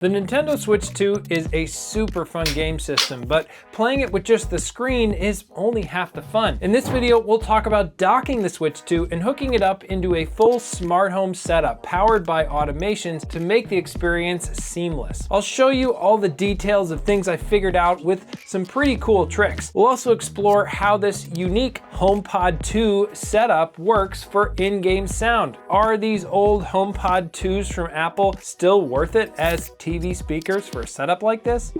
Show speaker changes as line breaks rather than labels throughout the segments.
The Nintendo Switch 2 is a super fun game system, but playing it with just the screen is only half the fun. In this video, we'll talk about docking the Switch 2 and hooking it up into a full smart home setup powered by automations to make the experience seamless. I'll show you all the details of things I figured out with some pretty cool tricks. We'll also explore how this unique HomePod 2 setup works for in-game sound. Are these old HomePod 2s from Apple still worth it as TV speakers for a setup like this?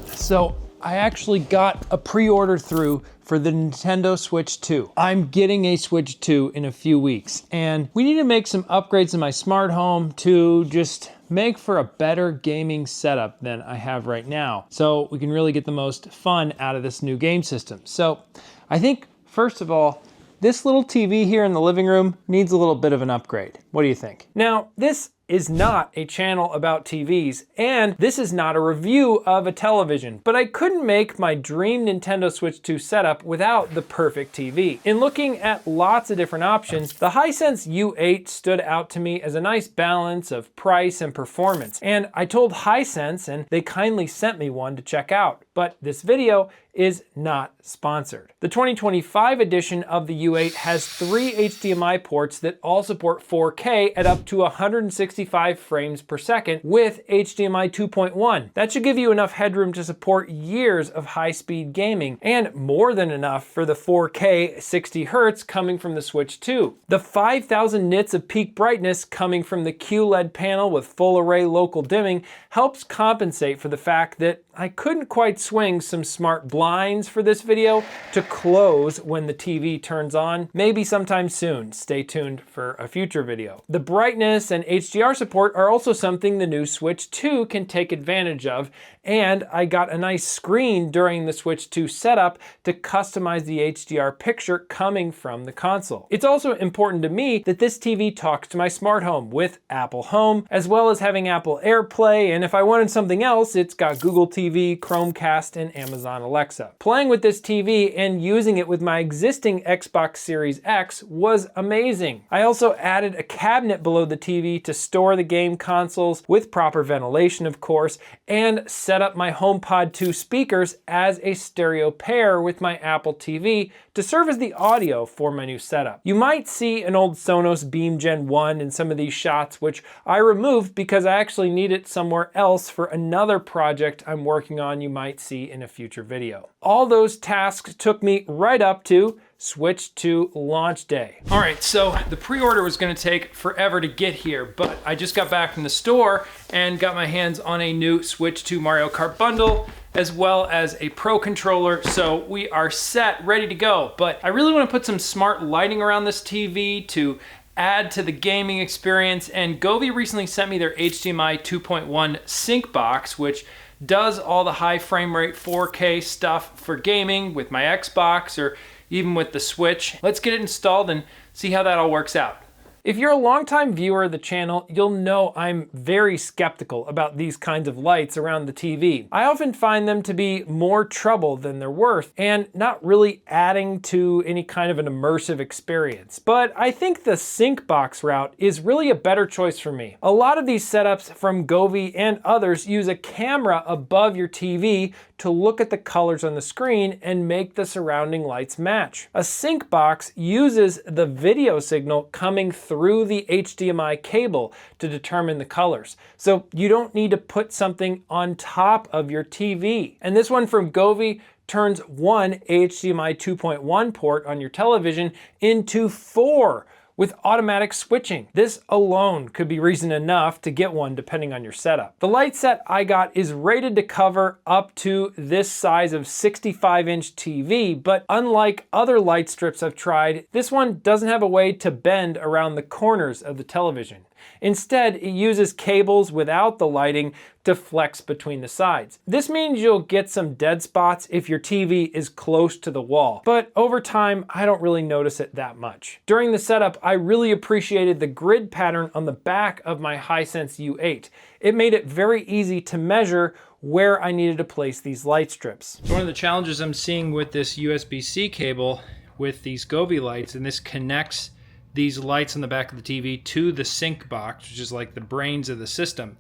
So I actually got a pre-order through for the Nintendo Switch 2. I'm getting a Switch 2 in a few weeks, and we need to make some upgrades in my smart home to just make for a better gaming setup than I have right now, so we can really get the most fun out of this new game system. So I think, first of all, this little TV here in the living room needs a little bit of an upgrade. What do you think? Now, this is not a channel about TVs, and this is not a review of a television, but I couldn't make my dream Nintendo Switch 2 setup without the perfect TV. In looking at lots of different options, the Hisense U8 stood out to me as a nice balance of price and performance, and I told Hisense and they kindly sent me one to check out, but this video is not sponsored. The 2025 edition of the U8 has 3 HDMI ports that all support 4K at up to 165 frames per second with HDMI 2.1. That should give you enough headroom to support years of high-speed gaming, and more than enough for the 4K 60 Hz coming from the Switch 2. The 5,000 nits of peak brightness coming from the QLED panel with full array local dimming helps compensate for the fact that I couldn't quite swing some smart blinds for this video to close when the TV turns on. Maybe sometime soon. Stay tuned for a future video. The brightness and HDR support are also something the new Switch 2 can take advantage of, and I got a nice screen during the Switch 2 setup to customize the HDR picture coming from the console. It's also important to me that this TV talks to my smart home with Apple Home, as well as having Apple AirPlay, and if I wanted something else, it's got Google TV, Chromecast, and Amazon Alexa. Playing with this TV and using it with my existing Xbox Series X was amazing. I also added a cabinet below the TV to store the game consoles with proper ventilation, of course, and set up my HomePod 2 speakers as a stereo pair with my Apple TV to serve as the audio for my new setup. You might see an old Sonos Beam Gen 1 in some of these shots, which I removed because I actually need it somewhere else for another project I'm working on you might see in a future video. All those tasks took me right up to Switch 2 launch day. All right, so the pre-order was gonna take forever to get here, but I just got back from the store and got my hands on a new Switch 2 Mario Kart bundle, as well as a Pro controller, so we are set, ready to go. But I really wanna put some smart lighting around this TV to add to the gaming experience, and Govee recently sent me their HDMI 2.1 sync box, which does all the high frame rate 4K stuff for gaming with my Xbox or even with the Switch. Let's get it installed and see how that all works out. If you're a longtime viewer of the channel, you'll know I'm very skeptical about these kinds of lights around the TV. I often find them to be more trouble than they're worth and not really adding to any kind of an immersive experience. But I think the sync box route is really a better choice for me. A lot of these setups from Govee and others use a camera above your TV to look at the colors on the screen and make the surrounding lights match. A sync box uses the video signal coming through the HDMI cable to determine the colors. So you don't need to put something on top of your TV. And this one from Govee turns one HDMI 2.1 port on your television into 4 with automatic switching. This alone could be reason enough to get one depending on your setup. The light set I got is rated to cover up to this size of 65-inch TV, but unlike other light strips I've tried, this one doesn't have a way to bend around the corners of the television. Instead, it uses cables without the lighting to flex between the sides. This means you'll get some dead spots if your TV is close to the wall, but over time, I don't really notice it that much. During the setup, I really appreciated the grid pattern on the back of my Hisense U8. It made it very easy to measure where I needed to place these light strips. One of the challenges I'm seeing with this USB-C cable with these Govee lights, and this connects these lights on the back of the TV to the sync box, which is like the brains of the system.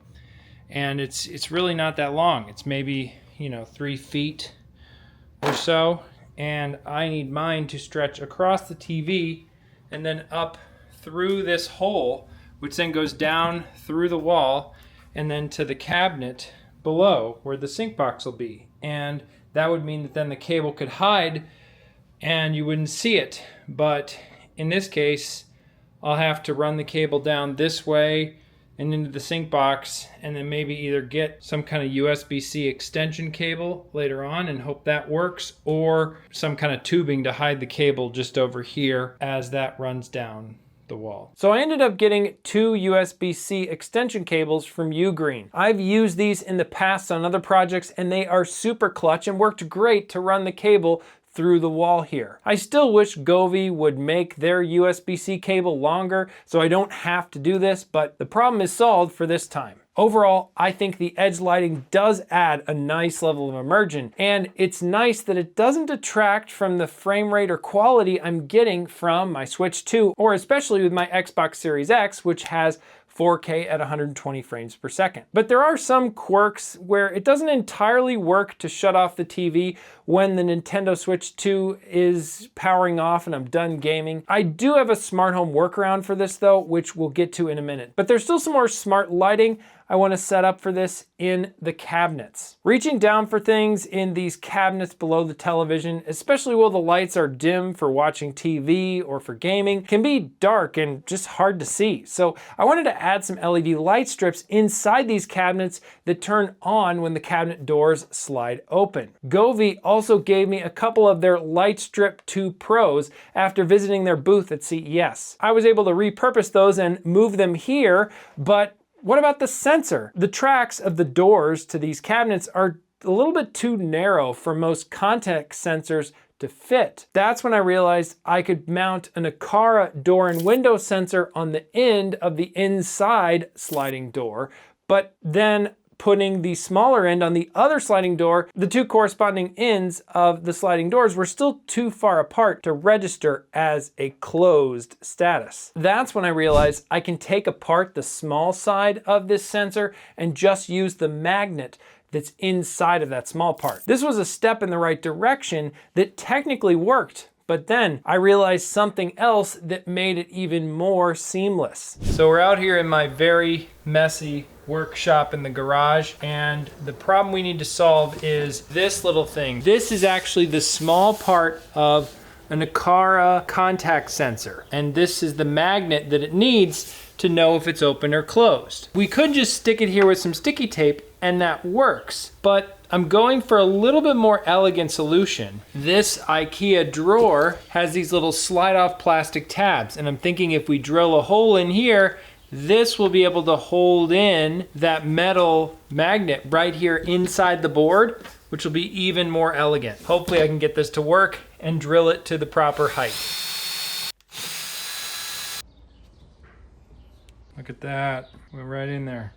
And it's really not that long. It's maybe, 3 feet or so. And I need mine to stretch across the TV and then up through this hole, which then goes down through the wall and then to the cabinet below where the sync box will be. And that would mean that then the cable could hide and you wouldn't see it. But in this case, I'll have to run the cable down this way and into the sync box, and then maybe either get some kind of USB-C extension cable later on and hope that works, or some kind of tubing to hide the cable just over here as that runs down the wall. So I ended up getting 2 USB-C extension cables from Ugreen. I've used these in the past on other projects and they are super clutch and worked great to run the cable through the wall here. I still wish Govee would make their USB-C cable longer so I don't have to do this, but the problem is solved for this time. Overall, I think the edge lighting does add a nice level of immersion, and it's nice that it doesn't detract from the frame rate or quality I'm getting from my Switch 2, or especially with my Xbox Series X, which has 4K at 120 frames per second. But there are some quirks where it doesn't entirely work to shut off the TV when the Nintendo Switch 2 is powering off and I'm done gaming. I do have a smart home workaround for this though, which we'll get to in a minute. But there's still some more smart lighting I want to set up for this in the cabinets. Reaching down for things in these cabinets below the television, especially while the lights are dim for watching TV or for gaming, can be dark and just hard to see. So I wanted to add some LED light strips inside these cabinets that turn on when the cabinet doors slide open. Govee also gave me a couple of their Light Strip 2 Pros after visiting their booth at CES. I was able to repurpose those and move them here, but what about the sensor? The tracks of the doors to these cabinets are a little bit too narrow for most contact sensors to fit. That's when I realized I could mount an Aqara door and window sensor on the end of the inside sliding door, but then putting the smaller end on the other sliding door, the 2 corresponding ends of the sliding doors were still too far apart to register as a closed status. That's when I realized I can take apart the small side of this sensor and just use the magnet that's inside of that small part. This was a step in the right direction that technically worked, but then I realized something else that made it even more seamless. So we're out here in my very messy workshop in the garage, and the problem we need to solve is this little thing. This is actually the small part of an Aqara contact sensor, and this is the magnet that it needs to know if it's open or closed. We could just stick it here with some sticky tape and that works, but I'm going for a little bit more elegant solution. This IKEA drawer has these little slide off plastic tabs, and I'm thinking if we drill a hole in here, this will be able to hold in that metal magnet right here inside the board, which will be even more elegant. Hopefully I can get this to work and drill it to the proper height. Look at that, went right in there.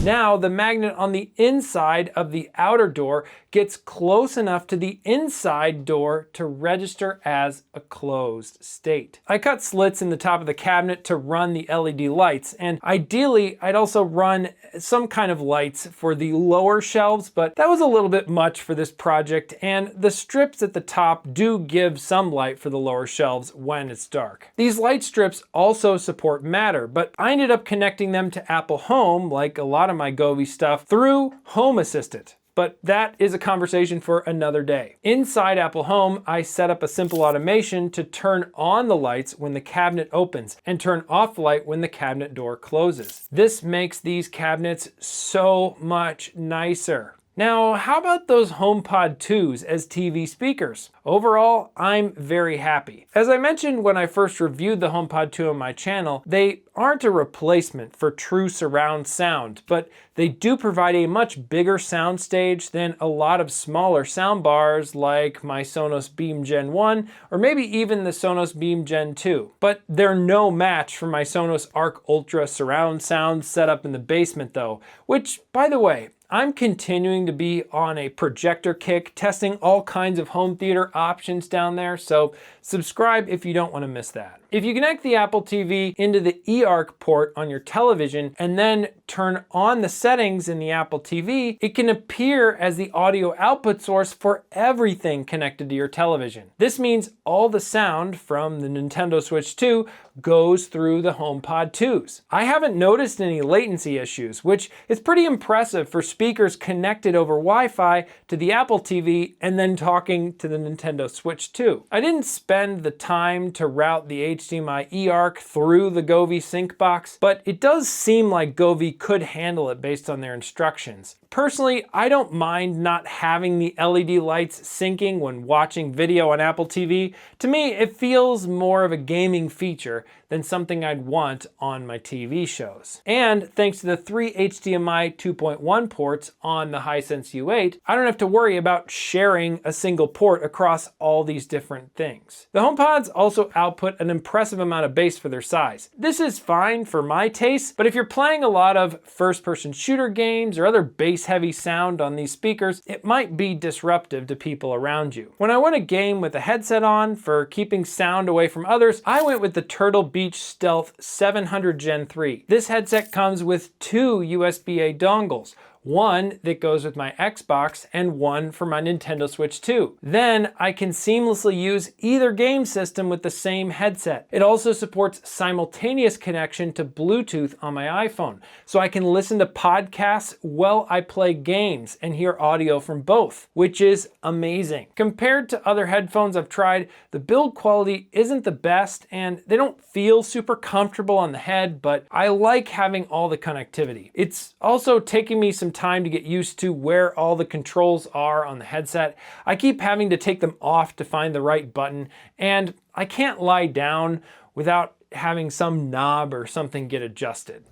Now the magnet on the inside of the outer door gets close enough to the inside door to register as a closed state. I cut slits in the top of the cabinet to run the LED lights, and ideally I'd also run some kind of lights for the lower shelves, but that was a little bit much for this project, and the strips at the top do give some light for the lower shelves when it's dark. These light strips also support Matter, but I ended up connecting them to Apple Home, like a lot of my Govee stuff, through Home Assistant. But that is a conversation for another day. Inside Apple Home, I set up a simple automation to turn on the lights when the cabinet opens and turn off the light when the cabinet door closes. This makes these cabinets so much nicer. Now, how about those HomePod 2s as TV speakers? Overall, I'm very happy. As I mentioned when I first reviewed the HomePod 2 on my channel, they aren't a replacement for true surround sound, but they do provide a much bigger soundstage than a lot of smaller soundbars like my Sonos Beam Gen 1 or maybe even the Sonos Beam Gen 2. But they're no match for my Sonos Arc Ultra surround sound set up in the basement though, which, by the way, I'm continuing to be on a projector kick, testing all kinds of home theater options down there, so subscribe if you don't want to miss that. If you connect the Apple TV into the eARC port on your television and then turn on the settings in the Apple TV, it can appear as the audio output source for everything connected to your television. This means all the sound from the Nintendo Switch 2 goes through the HomePod 2s. I haven't noticed any latency issues, which is pretty impressive for speakers connected over Wi-Fi to the Apple TV and then talking to the Nintendo Switch 2. I didn't spend the time to route the HDMI eARC through the Govee sync box, but it does seem like Govee could handle it based on their instructions. Personally, I don't mind not having the LED lights syncing when watching video on Apple TV. To me, it feels more of a gaming feature than something I'd want on my TV shows. And thanks to the 3 HDMI 2.1 ports on the Hisense U8, I don't have to worry about sharing a single port across all these different things. The HomePods also output an impressive amount of bass for their size. This is fine for my taste, but if you're playing a lot of first-person shooter games or other bass-heavy sound on these speakers, it might be disruptive to people around you. When I want to game with a headset on for keeping sound away from others, I went with the Turtle Beach Stealth 700 Gen 3. This headset comes with 2 USB-A dongles, one that goes with my Xbox and one for my Nintendo Switch 2. Then I can seamlessly use either game system with the same headset. It also supports simultaneous connection to Bluetooth on my iPhone, so I can listen to podcasts while I play games and hear audio from both, which is amazing. Compared to other headphones I've tried, the build quality isn't the best and they don't feel super comfortable on the head, but I like having all the connectivity. It's also taking me some time to get used to where all the controls are on the headset. I keep having to take them off to find the right button, and I can't lie down without having some knob or something get adjusted.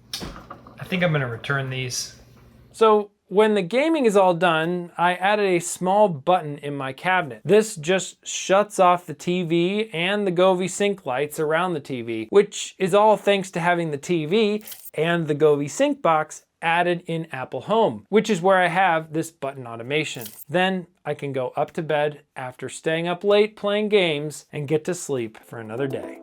I think I'm gonna return these. So when the gaming is all done, I added a small button in my cabinet. This just shuts off the TV and the Govee sync lights around the TV, which is all thanks to having the TV and the Govee sync box added in Apple Home, which is where I have this button automation. Then I can go up to bed after staying up late playing games and get to sleep for another day.